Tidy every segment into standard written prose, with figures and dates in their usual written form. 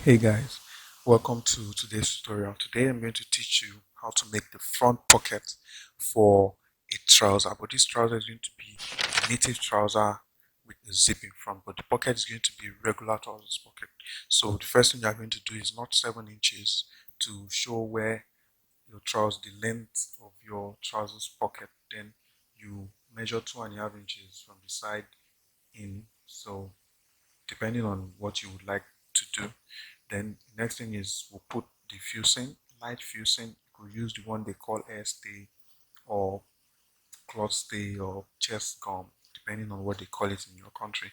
Hey guys, welcome to today's tutorial. Today I'm going to teach you how to make the front pocket for a trouser, but this trouser is going to be a native trouser with a zip in front, but the pocket is going to be a regular trousers pocket. So the first thing you're going to do is knot 7 inches to show where your trousers, the length of your trousers pocket. Then you measure 2.5 inches from the side in, so depending on what you would like to do. Then the next thing is we'll put the fusing, light fusing. You could use the one they call air stay or cloth stay or chest gum, depending on what they call it in your country.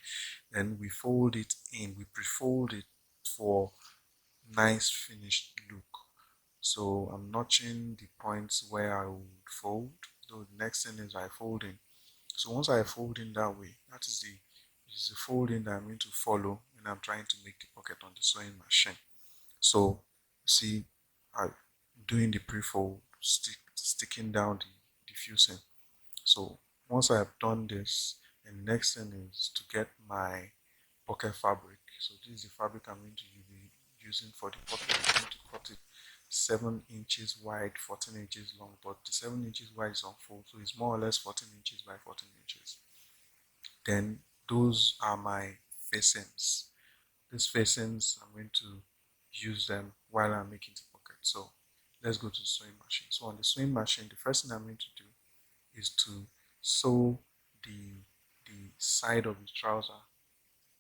Then we fold it in, we pre-fold it for nice finished look. So I'm notching the points where I would fold. So the next thing is I fold in. So once I fold in that way, that is the folding that I'm going to follow when I'm trying to make the pocket on the sewing machine. So see, I'm doing the pre-fold, sticking down the fusing. So once I have done this, the next thing is to get my pocket fabric. So this is the fabric I'm going to be using for the pocket. I'm going to cut it 7 inches wide, 14 inches long, but the 7 inches wide is on fold, so it's more or less 14 inches by 14 inches. Then those are my facings. These facings, I'm going to use them while I'm making the pocket. So let's go to the sewing machine. So on the sewing machine, the first thing I'm going to do is to sew the side of the trouser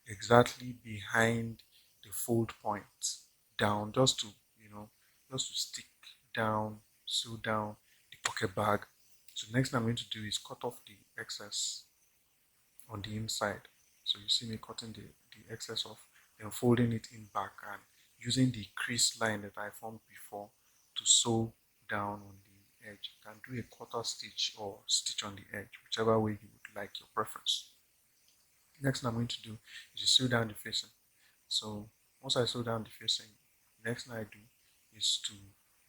exactly behind the fold point down, just to just to stick down, sew down the pocket bag. So the next thing I'm going to do is cut off the excess on the inside. So you see me cutting the excess off, then folding it in back and using the crease line that I formed before to sew down on the edge. You can do a quarter stitch or stitch on the edge, whichever way you would like, your preference. Next thing I'm going to do is to sew down the facing. So once I sew down the facing, next thing I do is to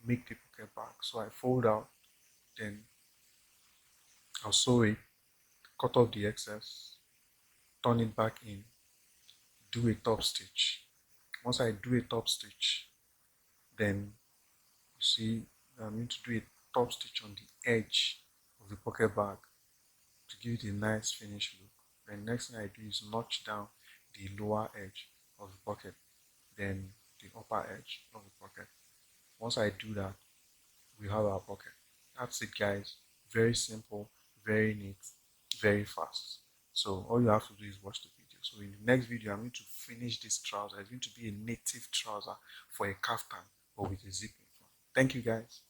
make the pocket bag. So I fold out, then I'll sew it, cut off the excess, turn it back in, do a top stitch. Once I do a top stitch, then you see I'm going to do a top stitch on the edge of the pocket bag to give it a nice finished look. Then next thing I do is notch down the lower edge of the pocket, then the upper edge of the pocket. Once I do that, we have our pocket. That's it, guys. Very simple, very neat, very fast. So all you have to do is watch the video. So in the next video, I'm going to finish this trouser. It's going to be a native trouser for a kaftan, but with a zip in front. Thank you, guys.